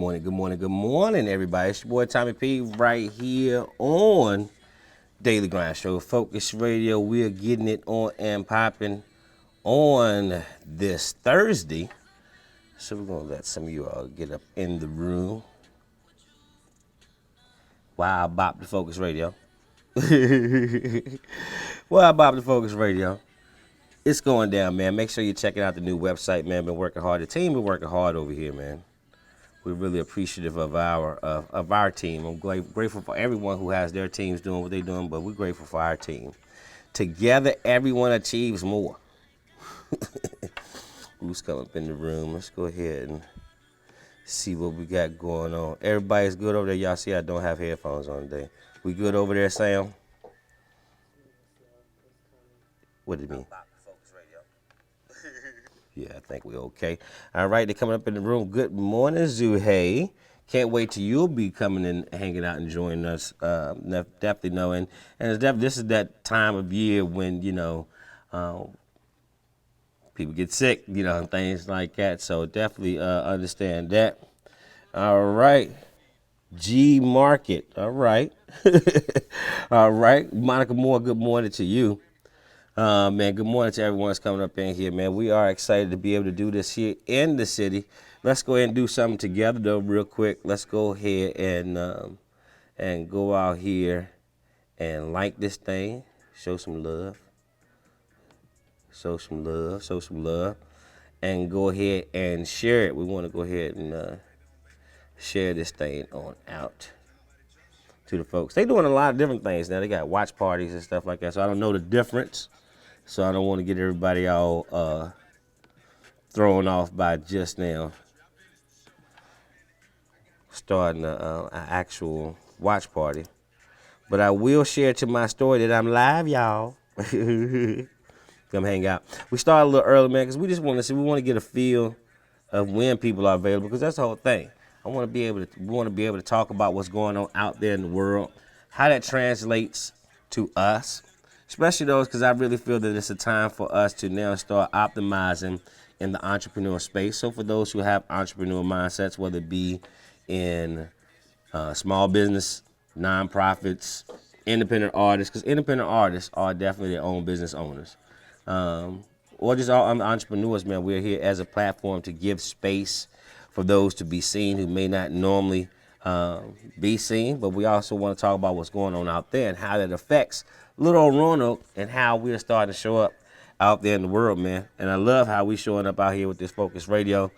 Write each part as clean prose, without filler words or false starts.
morning, good morning, good morning, everybody. It's your boy Tommy P right here on Daily Grind Show, Focus Radio. We're getting it on and popping on this Thursday. So we're going to let some of you all get up in the room. Wow, bop the Focus Radio. Wow, bop the Focus Radio. It's going down, man. Make sure you're checking out the new website, man. Been working hard. The team been working hard over here, man. We're really appreciative of our team. I'm grateful for everyone who has their teams doing what they're doing, but we're grateful for our team. Together, everyone achieves more. Who's coming up in the room? Let's go ahead and see what we got going on. Everybody's good over there. Y'all see I don't have headphones on today. We good over there, Sam? What do you mean? Yeah, I think we're okay. All right, they're coming up in the room. Good morning, Zuhey. Can't wait till you'll be coming and hanging out and joining us. Definitely knowing. And this is that time of year when, people get sick, and things like that. So definitely understand that. All right. G Market. All right. All right. Monica Moore, good morning to you. Man, good morning to everyone that's coming up in here, man. We are excited to be able to do this here in the city. Let's go ahead and do something together, though, real quick. Let's go ahead and go out here and like this thing. Show some love. Show some love. Show some love. And go ahead and share it. We want to go ahead and share this thing on out to the folks. They're doing a lot of different things now. They got watch parties and stuff like that, so I don't know the difference. So I don't want to get everybody all thrown off by just now starting an actual watch party. But I will share to my story that I'm live, y'all. Come hang out. We started a little early, man, because we just want to see. We want to get a feel of when people are available, because that's the whole thing. We want to be able to talk about what's going on out there in the world, how that translates to us. Especially those, because I really feel that it's a time for us to now start optimizing in the entrepreneur space. So for those who have entrepreneur mindsets, whether it be in small business, nonprofits, independent artists, because independent artists are definitely their own business owners, or just all entrepreneurs, man. We're here as a platform to give space for those to be seen who may not normally be seen. But we also want to talk about what's going on out there and how that affects little old Roanoke and how we're starting to show up out there in the world, man. And I love how we showing up out here with this Focus Radio.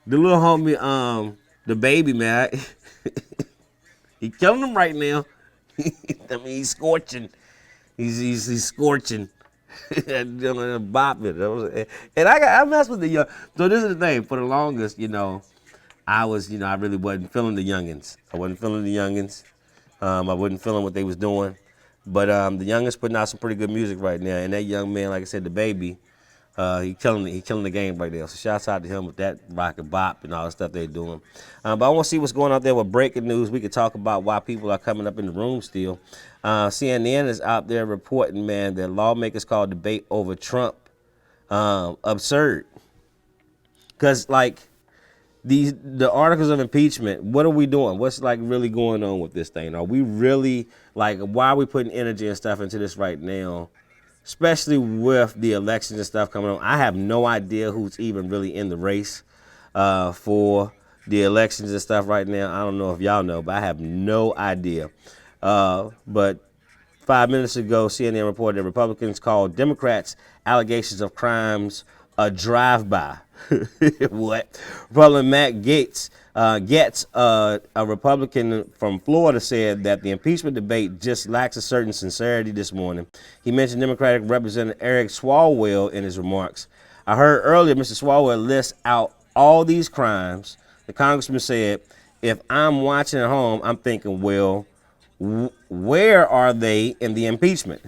The little homie, the baby, man, he killing them right now. I mean, he's scorching. He's scorching. Bopping. And I messed with the young. So this is the thing. For the longest, I really wasn't feeling the youngins. I wasn't feeling what they was doing. But the youngest putting out some pretty good music right now, and that young man, like I said, the baby, he killing the game right there. So shouts out to him with that rock and bop and all the stuff they're doing. But I want to see what's going on there with breaking news. We could talk about why people are coming up in the room still. CNN is out there reporting, man, that lawmakers call debate over Trump absurd. Because the articles of impeachment, what are we doing? What's really going on with this thing? Are we really why are we putting energy and stuff into this right now, especially with the elections and stuff coming on? I have no idea who's even really in the race for the elections and stuff right now. I don't know if y'all know, but I have no idea. But 5 minutes ago, CNN reported that Republicans called Democrats' allegations of crimes a drive-by. What? Republican Matt Gaetz, a Republican from Florida, said that the impeachment debate just lacks a certain sincerity this morning. He mentioned Democratic Representative Eric Swalwell in his remarks. I heard earlier Mr. Swalwell list out all these crimes. The congressman said, if I'm watching at home, I'm thinking, well, where are they in the impeachment?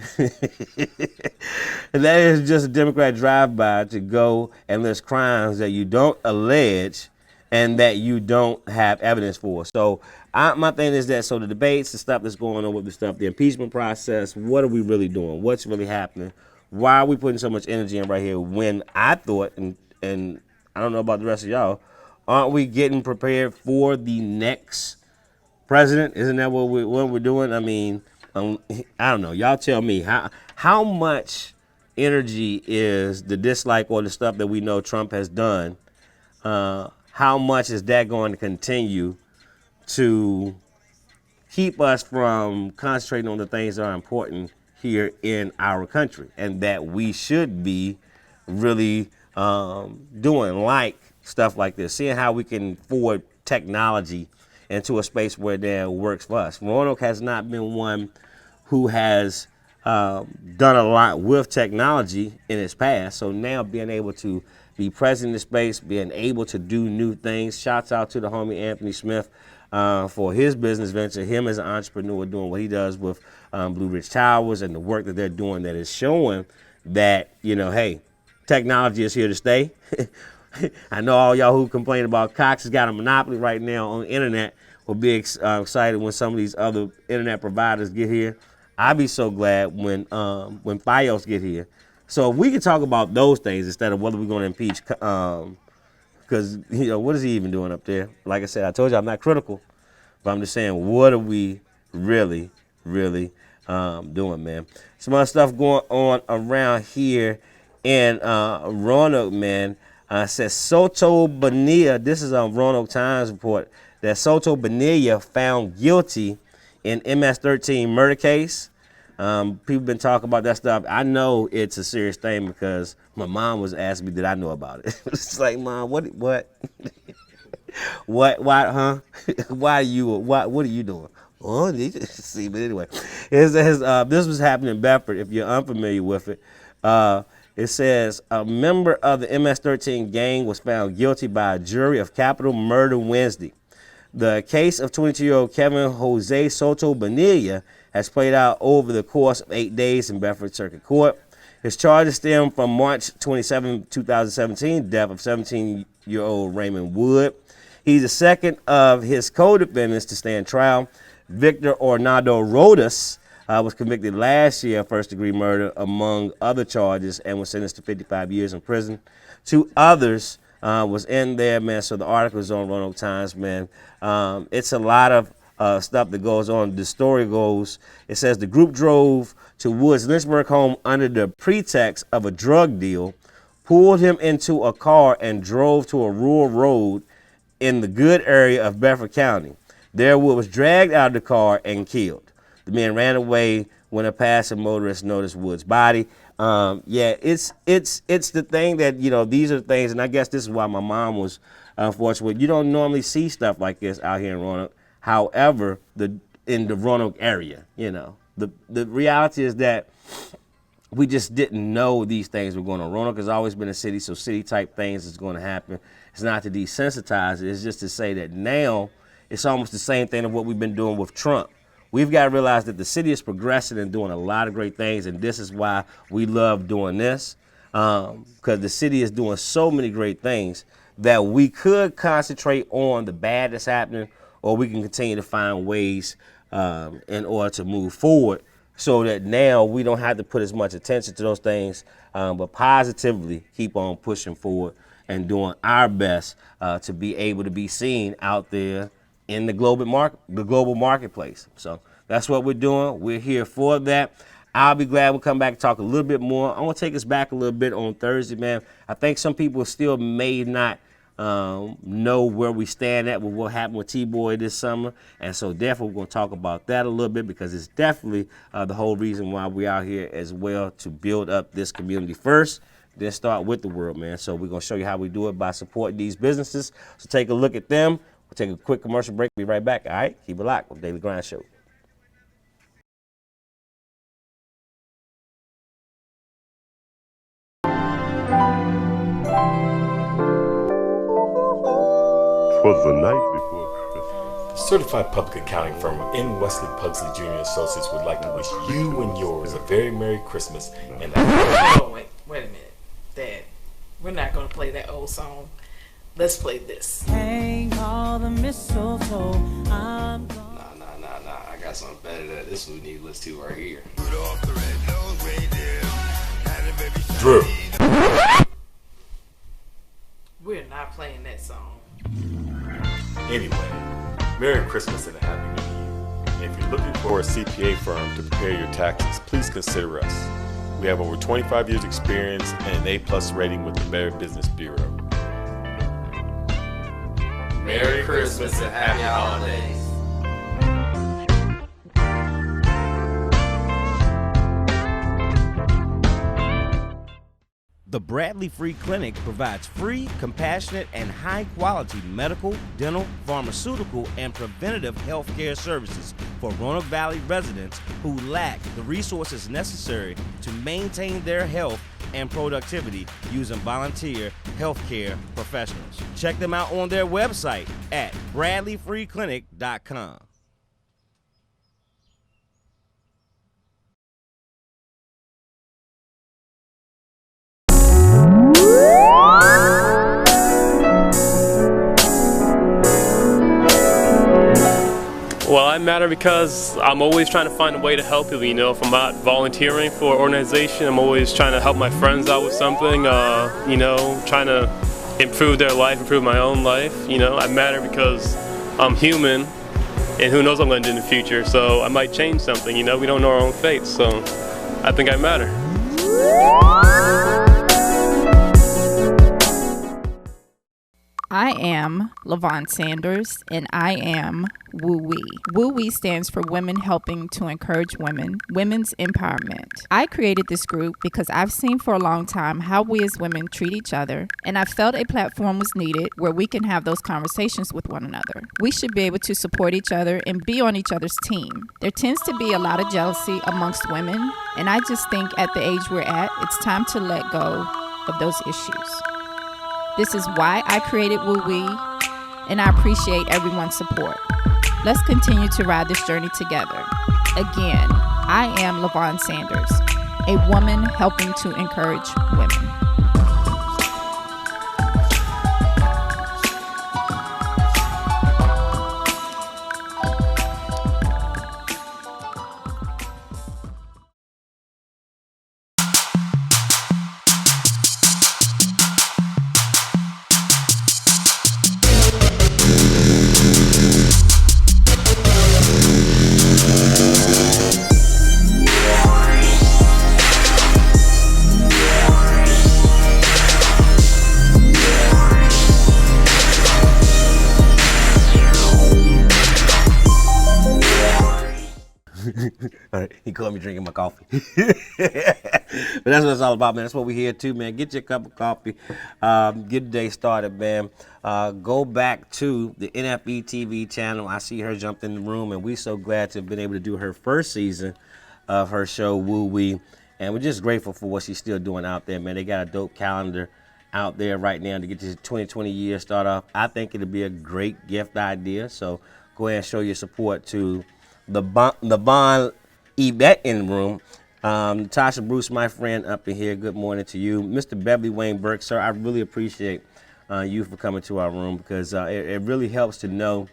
And that is just a Democrat drive-by to go and list crimes that you don't allege and that you don't have evidence for. So my thing is that, so the debates, the stuff that's going on with the stuff, the impeachment process, what are we really doing? What's really happening? Why are we putting so much energy in right here when I thought, and I don't know about the rest of y'all, aren't we getting prepared for the next president? Isn't that what we're doing? I mean, I don't know. Y'all tell me how much energy is the dislike or the stuff that we know Trump has done? How much is that going to continue to keep us from concentrating on the things that are important here in our country and that we should be really doing, like stuff like this, seeing how we can forward technology into a space where that works for us. Roanoke has not been one who has done a lot with technology in its past. So now being able to be present in the space, being able to do new things. Shouts out to the homie Anthony Smith for his business venture, him as an entrepreneur doing what he does with Blue Ridge Towers and the work that they're doing that is showing that, hey, technology is here to stay. I know all y'all who complain about Cox has got a monopoly right now on the internet will be excited when some of these other internet providers get here. I'll be so glad when Fios get here. So if we can talk about those things instead of whether we're going to impeach, because, what is he even doing up there? Like I said, I told you I'm not critical, but I'm just saying, what are we really, really doing, man? Some other stuff going on around here in Roanoke, man. Says Soto Bonilla, this is a Roanoke Times report, that Soto Bonilla found guilty in MS-13 murder case. People been talking about that stuff. I know it's a serious thing because my mom was asking me, did I know about it? It's like, Mom, what, why, huh? What are you doing? Oh, see, but anyway, this was happening in Bedford. If you're unfamiliar with it, it says a member of the MS-13 gang was found guilty by a jury of capital murder Wednesday. The case of 22-year-old Kevin Jose Soto Bonilla has played out over the course of 8 days in Bedford Circuit Court. His charges stem from March 27, 2017, death of 17-year-old Raymond Wood. He's the second of his co-defendants to stand trial. Victor Ornado Rodas was convicted last year of first-degree murder, among other charges, and was sentenced to 55 years in prison. Two others was in there, man. So the article is on Roanoke Times, man. It's a lot of stuff that goes on. The story goes, it says the group drove to Wood's Lynchburg home under the pretext of a drug deal, pulled him into a car, and drove to a rural road in the Good area of Bedford County. There, Wood was dragged out of the car and killed. The men ran away when a passing motorist noticed Wood's body. It's the thing that, these are the things, and I guess this is why my mom was unfortunate. You don't normally see stuff like this out here in Roanoke. However, in the Roanoke area, the reality is that we just didn't know these things were going on. Roanoke has always been a city, so city-type things is going to happen. It's not to desensitize it. It's just to say that now it's almost the same thing of what we've been doing with Trump. We've got to realize that the city is progressing and doing a lot of great things, and this is why we love doing this, because the city is doing so many great things that we could concentrate on the bad that's happening, or we can continue to find ways in order to move forward so that now we don't have to put as much attention to those things, but positively keep on pushing forward and doing our best to be able to be seen out there in the global marketplace. So that's what we're doing. We're here for that. I'll be glad we'll come back and talk a little bit more. I want to take us back a little bit on Thursday, man. I think some people still may not know where we stand at with what happened with Tboy this summer, and so definitely we're going to talk about that a little bit, because it's definitely the whole reason why we're out here as well, to build up this community first, then start with the world, man. So we're going to show you how we do it by supporting these businesses. So take a look at them. We'll take a quick commercial break. Be right back. All right, keep it locked with Daily Grind Show. Was the night before Christmas. The certified public accounting firm of N. Wesley Pugsley Jr. Associates would like to wish you and yours a very Merry Christmas. And wait a minute, Dad. We're not going to play that old song. Let's play this. Hang all the mistletoe. Nah. I got something better than that. This is what we need to listen to right here. Drew. We're not playing that song. Anyway, Merry Christmas and a Happy New Year. And if you're looking for a CPA firm to prepare your taxes, please consider us. We have over 25 years experience and an A+ rating with the Better Business Bureau. Merry Christmas and Happy Holidays. The Bradley Free Clinic provides free, compassionate, and high-quality medical, dental, pharmaceutical, and preventative health care services for Roanoke Valley residents who lack the resources necessary to maintain their health and productivity using volunteer healthcare professionals. Check them out on their website at bradleyfreeclinic.com. Well, I matter because I'm always trying to find a way to help people. You know, if I'm not volunteering for an organization, I'm always trying to help my friends out with something, you know, trying to improve their life, improve my own life. You know, I matter because I'm human, and who knows what I'm going to do in the future. So I might change something, you know, we don't know our own fate. So I think I matter. I am LaVon Sanders, and I am Woo Wee. Woo Wee stands for Women Helping to Encourage Women, Women's Empowerment. I created this group because I've seen for a long time how we as women treat each other, and I felt a platform was needed where we can have those conversations with one another. We should be able to support each other and be on each other's team. There tends to be a lot of jealousy amongst women, and I just think at the age we're at, it's time to let go of those issues. This is why I created Woo Wee, and I appreciate everyone's support. Let's continue to ride this journey together. Again, I am LaVon Sanders, a woman helping to encourage women. All right, he caught me drinking my coffee. But that's what it's all about, man. That's what we're here too, man. Get your cup of coffee. Get the day started, man. Go back to the NFE TV channel. I see her jump in the room, and we're so glad to have been able to do her first season of her show, Woo Wee. And we're just grateful for what she's still doing out there, man. They got a dope calendar out there right now to get this 2020 year start off. I think it'll be a great gift idea. So go ahead and show your support to the Bond Yvette in the room. Tasha Bruce, my friend up in here, good morning to you. Mr. Beverly Wayne Burke, sir, I really appreciate you for coming to our room, because it really helps to know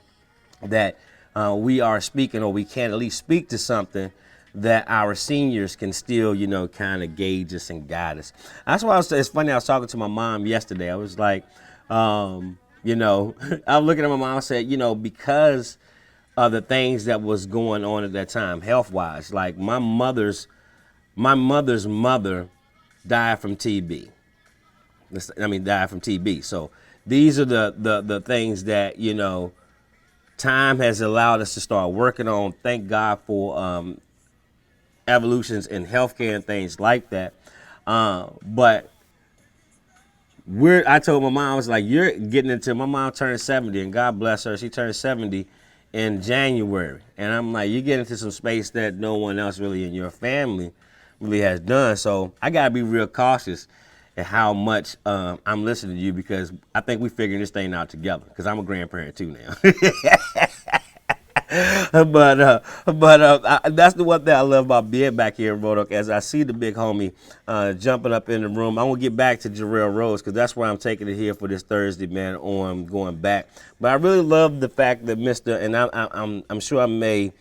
that we are speaking, or we can at least speak to something that our seniors can still, you know, kind of gauge us and guide us. That's why it's funny, I was talking to my mom yesterday. I was like, you know, I was looking at my mom and said, you know, because of the things that was going on at that time, health-wise, like my mother's mother died from TB. Died from TB. So these are the things that, you know, time has allowed us to start working on. Thank God for evolutions in healthcare and things like that. But I told my mom, I was like, you're getting into, my mom turned 70, and God bless her, she turned 70 in January. And I'm like, you get into some space that no one else really in your family really has done. So I gotta be real cautious at how much I'm listening to you, because I think we figuring this thing out together, because I'm a grandparent too now. But that's the one thing I love about being back here in Roanoke, as I see the big homie jumping up in the room. I'm gonna get back to Jarrell Rose, because that's where I'm taking it here for this Thursday, man, on going back. But I really love the fact that I'm sure I may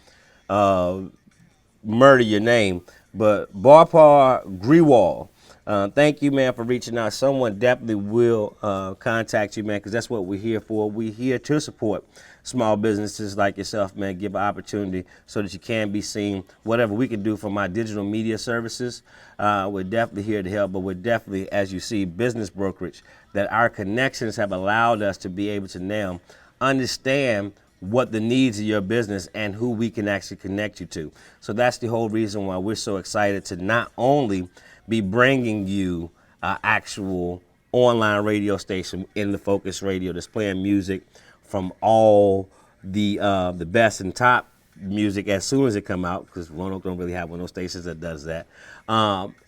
murder your name, but Barpar Grewal, Thank you, man, for reaching out. Someone definitely will contact you, man, because that's what we're here for. We're here to support small businesses like yourself, man. Give an opportunity so that you can be seen. Whatever we can do from our digital media services, we're definitely here to help. But we're definitely, as you see, business brokerage, that our connections have allowed us to be able to now understand what the needs of your business and who we can actually connect you to. So that's the whole reason why we're so excited to not only be bringing you actual online radio station in the Focus Radio that's playing music from all the best and top music as soon as it come out, because Roanoke don't really have one of those stations that does that,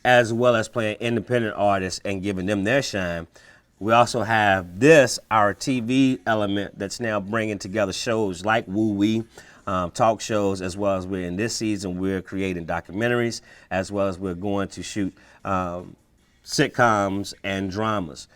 as well as playing independent artists and giving them their shine. We also have this, our TV element, that's now bringing together shows like Woo Wee, talk shows, as well as we're in this season, we're creating documentaries, as well as we're going to shoot sitcoms and dramas.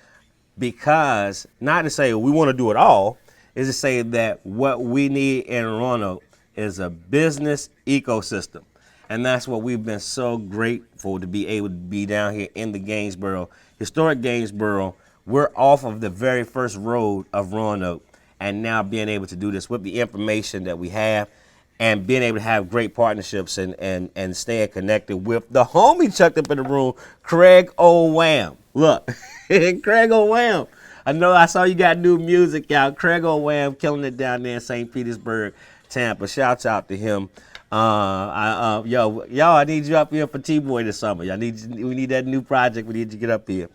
Because, not to say we want to do it all, is to say that what we need in Roanoke is a business ecosystem. And that's what we've been so grateful to be able to be down here in the Gainesboro, historic Gainesboro. We're off of the very first road of Roanoke, and now being able to do this with the information that we have and being able to have great partnerships and staying connected with the homie chucked up in the room, Craig O'Wham. Look, Craig O'Wham. I saw you got new music out. Craig O'Wham killing it down there in St. Petersburg, Tampa. Shouts out to him. Yo, I need you up here for Tboy this summer. We need that new project. We need you to get up here.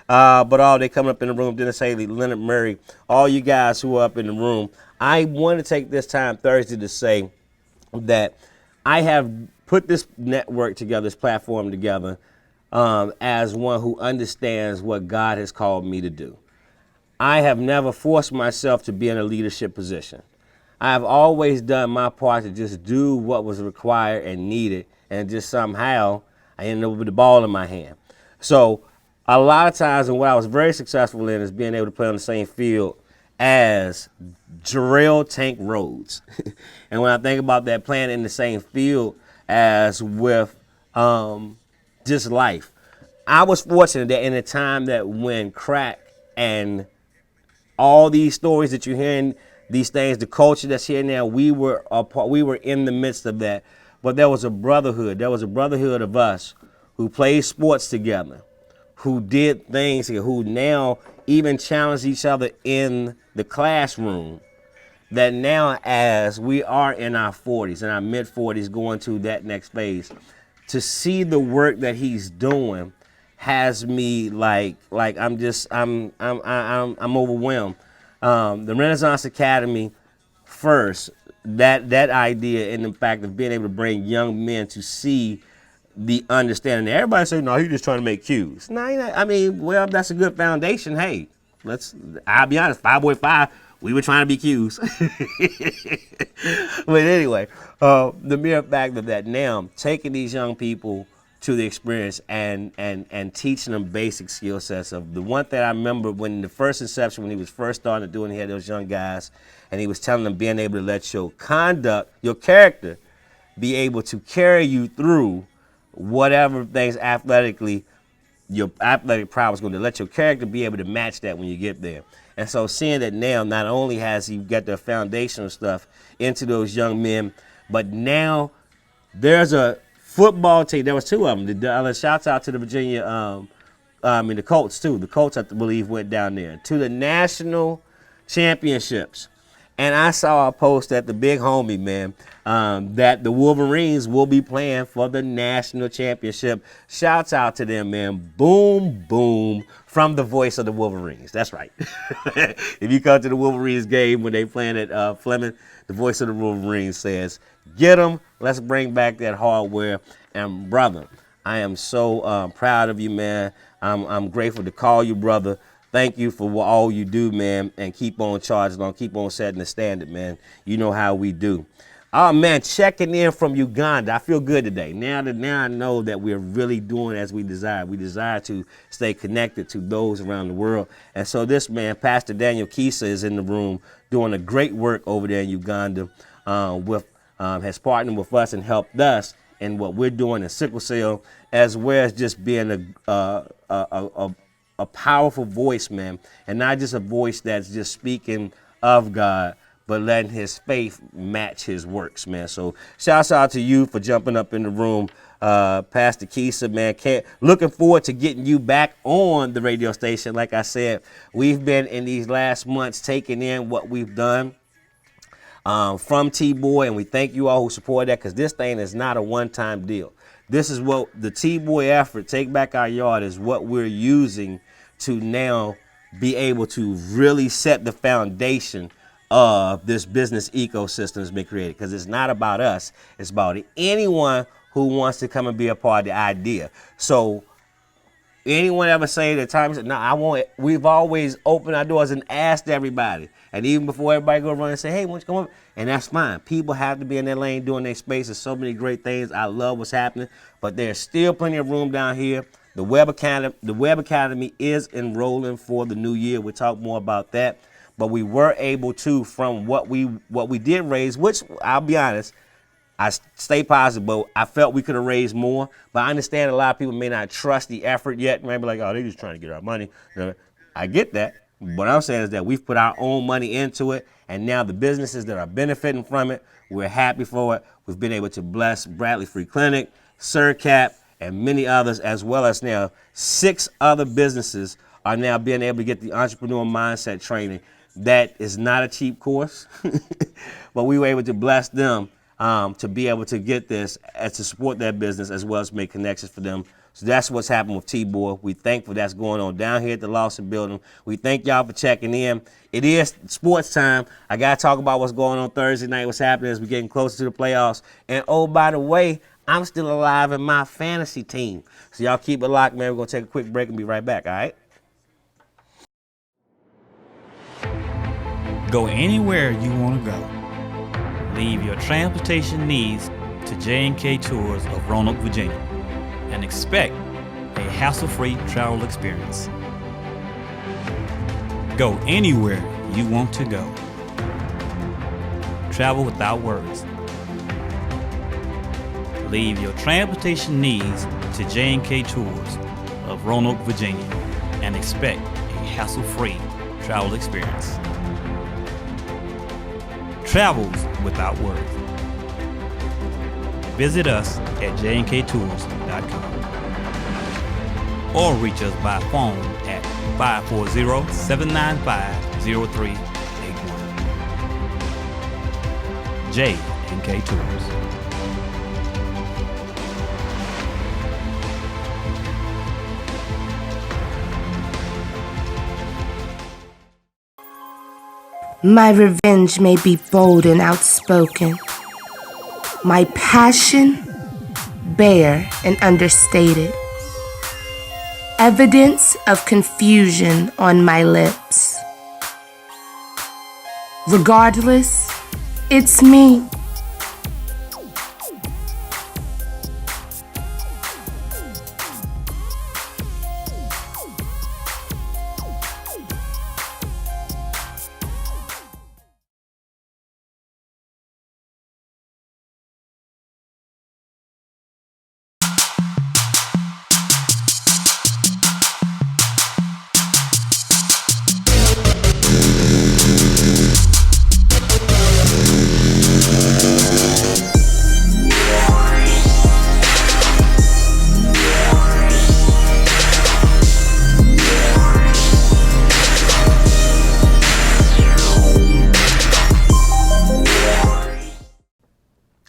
But all they coming up in the room, Dennis Haley, Leonard Murray, all you guys who are up in the room. I want to take this time Thursday to say that I have put this network together, this platform together, as one who understands what God has called me to do. I have never forced myself to be in a leadership position. I have always done my part to just do what was required and needed, and just somehow I ended up with the ball in my hand. So a lot of times, and what I was very successful in, is being able to play on the same field as Jarrell Tank Rhodes. And when I think about that, playing in the same field as with just life, I was fortunate that in a time that when crack and all these stories that you're hearing, these things, the culture that's here now, we were in the midst of that. But there was a brotherhood. There was a brotherhood of us who played sports together, who did things, who now even challenge each other in the classroom, that now as we are in our 40s, in our mid 40s, going to that next phase, to see the work that he's doing has me like I'm overwhelmed. The Renaissance Academy first, that idea and the fact of being able to bring young men to see the understanding. Everybody say, no, he's just trying to make cues. No, I mean, well, that's a good foundation. Hey, I'll be honest, 5 we were trying to be cues. But anyway, the mere fact of that now, taking these young people to the experience and teaching them basic skill sets of the one thing I remember when the first inception, when he was first starting to do it, and he had those young guys, and he was telling them being able to let your conduct, your character, be able to carry you through whatever things athletically, your athletic prowess going to let your character be able to match that when you get there. And so seeing that now, not only has he got the foundational stuff into those young men, but now there's a football team. There was two of them. Shouts out to the Virginia, the Colts too. The Colts, I believe, went down there to the national championships. And I saw a post at the big homie, man, that the Wolverines will be playing for the national championship. Shouts out to them, man. Boom, boom, from the voice of the Wolverines. That's right. If you come to the Wolverines game when they playing at Fleming, the voice of the Wolverines says, get them. Let's bring back that hardware. And brother, I am so proud of you, man. I'm grateful to call you brother. Thank you for all you do, man, and keep on charging on, keep on setting the standard, man. You know how we do. Oh, man, checking in from Uganda. I feel good today. Now I know that we're really doing as we desire. We desire to stay connected to those around the world. And so this man, Pastor Daniel Kisa, is in the room doing a great work over there in Uganda has partnered with us and helped us in what we're doing in sickle cell, as well as just being a powerful voice, man, and not just a voice that's just speaking of God, but letting his faith match his works, man. So shouts out to you for jumping up in the room, Pastor Keisa, man. Looking forward to getting you back on the radio station. Like I said, we've been in these last months taking in what we've done from Tboy, and we thank you all who support that, because this thing is not a one-time deal. This is what the Tboy effort, Take Back Our Yard, is what we're using to now be able to really set the foundation of this business ecosystem that's been created. Because it's not about us, it's about anyone who wants to come and be a part of the idea. So anyone ever say that time, no, I won't. We've always opened our doors and asked everybody. And even before everybody go run and say, hey, why don't you come up? And that's fine. People have to be in their lane doing their space. There's so many great things. I love what's happening. But there's still plenty of room down here. The Web Academy is enrolling for the new year. We'll talk more about that. But we were able to, from what we did raise, which I'll be honest, I stay positive, but I felt we could have raised more. But I understand a lot of people may not trust the effort yet. Maybe like, oh, they're just trying to get our money. I get that. What I'm saying is that we've put our own money into it, and now the businesses that are benefiting from it, we're happy for it. We've been able to bless Bradley Free Clinic, SirCap, and many others, as well as now 6 other businesses are now being able to get the entrepreneur mindset training. That is not a cheap course, but we were able to bless them to be able to get this and to support their business, as well as make connections for them. So that's what's happened with Tboy. We thankful that's going on down here at the Lawson Building. We thank y'all for checking in. It is sports time. I got to talk about what's going on Thursday night, what's happening as we're getting closer to the playoffs. And oh, by the way, I'm still alive in my fantasy team. So y'all keep it locked, man. We're going to take a quick break and be right back, all right? Go anywhere you want to go. Leave your transportation needs to J&K Tours of Roanoke, Virginia, and expect a hassle-free travel experience. Go anywhere you want to go. Travel without worries. Leave your transportation needs to J&K Tours of Roanoke, Virginia, and expect a hassle-free travel experience. Travels without worries. Visit us at jnktours.com or reach us by phone at 540-795-0381. J&K Tours. My revenge may be bold and outspoken. My passion, bare and understated. Evidence of confusion on my lips. Regardless, it's me.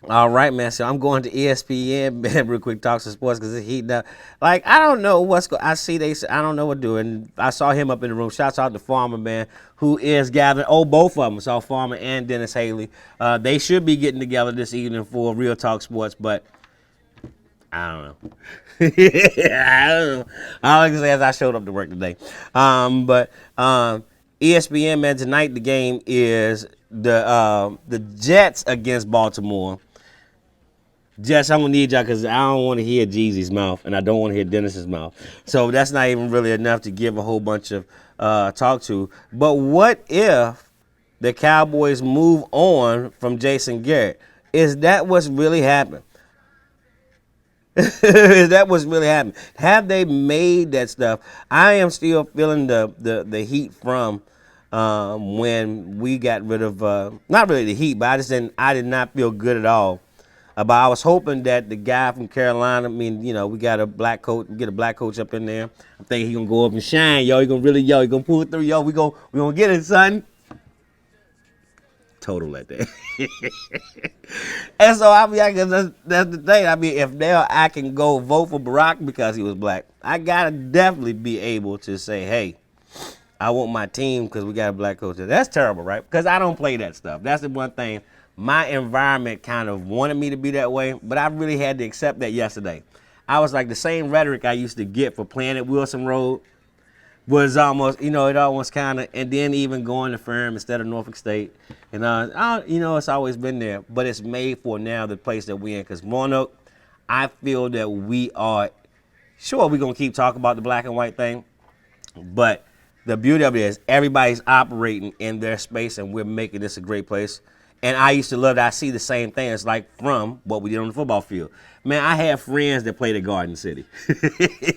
All right, man. So I'm going to ESPN, man, real quick, talk some sports because it's heating up. Like, I don't know what's going. I see I don't know what doing. I saw him up in the room. Shouts out to Farmer, man, who is gathering. Oh, both of them. Saw Farmer and Dennis Haley. They should be getting together this evening for Real Talk Sports, but I don't know. I don't know. All I can say is I showed up to work today. But ESPN, man, tonight the game is the Jets against Baltimore. Jets, I'm gonna need y'all because I don't want to hear Jeezy's mouth and I don't want to hear Dennis's mouth. So that's not even really enough to give a whole bunch of talk to. But what if the Cowboys move on from Jason Garrett? Is that what's really happened? Is that what's really happening? Have they made that stuff? I am still feeling the heat from when we got rid of not really the heat, but I did not feel good at all. But I was hoping that the guy from Carolina, I mean, we got a black coach, get a black coach up in there. I think he gonna go up and shine, yo. He gonna really, he gonna pull it through, yo. We gonna get it, son. Total at that. And so I mean, that's the thing. I mean, if now I can go vote for Barack because he was black, I gotta definitely be able to say, hey, I want my team because we got a black coach. That's terrible, right? Because I don't play that stuff. That's the one thing. My environment kind of wanted me to be that way, but I really had to accept that yesterday. I was like the same rhetoric I used to get for playing at Wilson Road was almost, it almost kind of, and then even going to Ferrum instead of Norfolk State. And, it's always been there, but it's made for now the place that we're in. Because Roanoke, I feel that we are, sure, we're going to keep talking about the black and white thing, but the beauty of it is everybody's operating in their space and we're making this a great place. And I used to love that. I see the same thing. It's like from what we did on the football field. Man, I have friends that played at Garden City.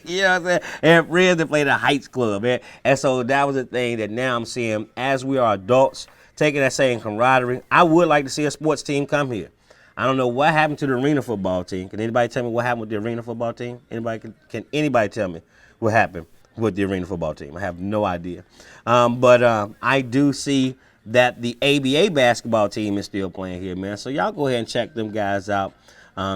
You know what I'm saying? I have friends that played at Heights Club, man. And so that was the thing that now I'm seeing as we are adults, taking that same camaraderie. I would like to see a sports team come here. I don't know what happened to the arena football team. Can anybody tell me what happened with the arena football team? Can anybody tell me what happened with the arena football team? I have no idea. But I do see that the ABA basketball team is still playing here, man. So y'all go ahead and check them guys out.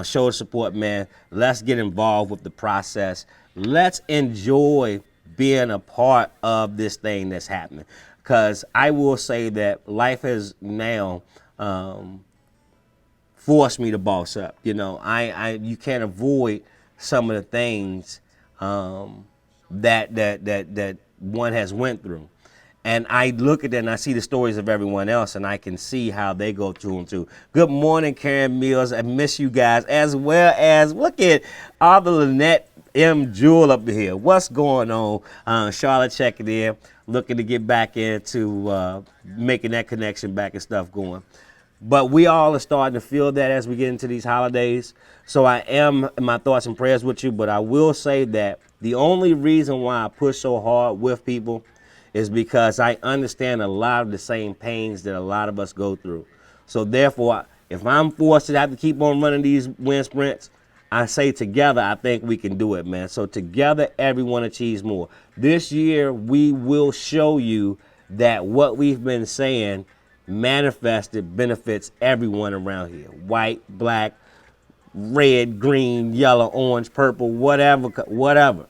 Show the support, man. Let's get involved with the process. Let's enjoy being a part of this thing that's happening. Because I will say that life has now forced me to boss up. You can't avoid some of the things that one has went through. And I look at that and I see the stories of everyone else and I can see how they go through them too. Good morning, Karen Mills. I miss you guys, as well as look at Arthur Lynette M. Jewel up here. What's going on? Charlotte checking in, looking to get back into making that connection back and stuff going. But we all are starting to feel that as we get into these holidays. So I am in my thoughts and prayers with you, but I will say that the only reason why I push so hard with people is because I understand a lot of the same pains that a lot of us go through. So therefore, if I'm forced to have to keep on running these wind sprints, I say together, I think we can do it, man. So together, everyone achieves more. This year, we will show you that what we've been saying manifested benefits everyone around here. White, black, red, green, yellow, orange, purple, whatever.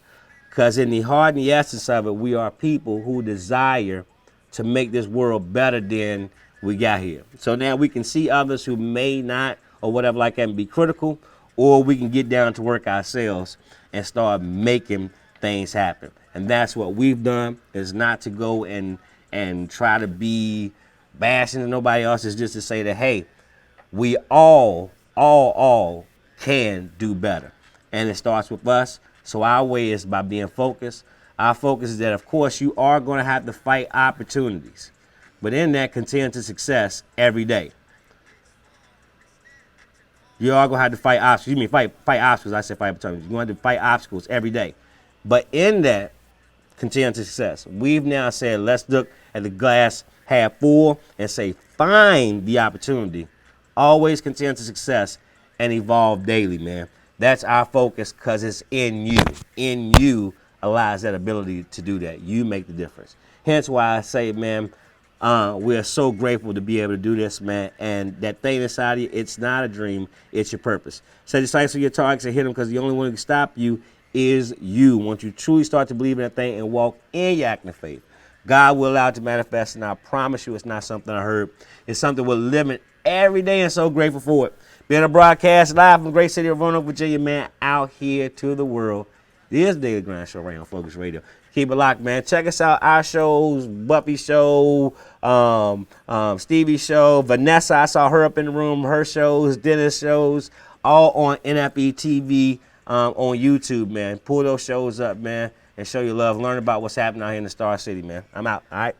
Because in the heart and the essence of it, we are people who desire to make this world better than we got here. So now we can see others who may not or whatever like that and be critical, or we can get down to work ourselves and start making things happen. And that's what we've done, is not to go and try to be bashing to nobody else. It's just to say that, hey, we all can do better. And it starts with us. So our way is by being focused. Our focus is that, of course, you are going to have to fight opportunities. But in that, continue to success every day. You are going to have to fight obstacles. You mean fight obstacles. I said fight opportunities. You're going to have to fight obstacles every day. But in that, continue to success. We've now said, let's look at the glass half full and say, find the opportunity. Always continue to success and evolve daily, man. That's our focus because it's in you. In you allows that ability to do that. You make the difference. Hence why I say, man, we're so grateful to be able to do this, man. And that thing inside of you, it's not a dream. It's your purpose. Set your sights on your targets and hit them, because the only one who can stop you is you. Once you truly start to believe in that thing and walk in your act of faith, God will allow it to manifest. And I promise you, it's not something I heard. It's something we're living every day, and so grateful for it. Being a broadcast live from the great city of Roanoke, Virginia, man, out here to the world. This is the Daily Grind Show right on Focus Radio. Keep it locked, man. Check us out. Our shows, Buffy Show, Stevie Show, Vanessa, I saw her up in the room, her shows, Dennis shows, all on NFE TV on YouTube, man. Pull those shows up, man, and show your love. Learn about what's happening out here in the Star City, man. I'm out, all right?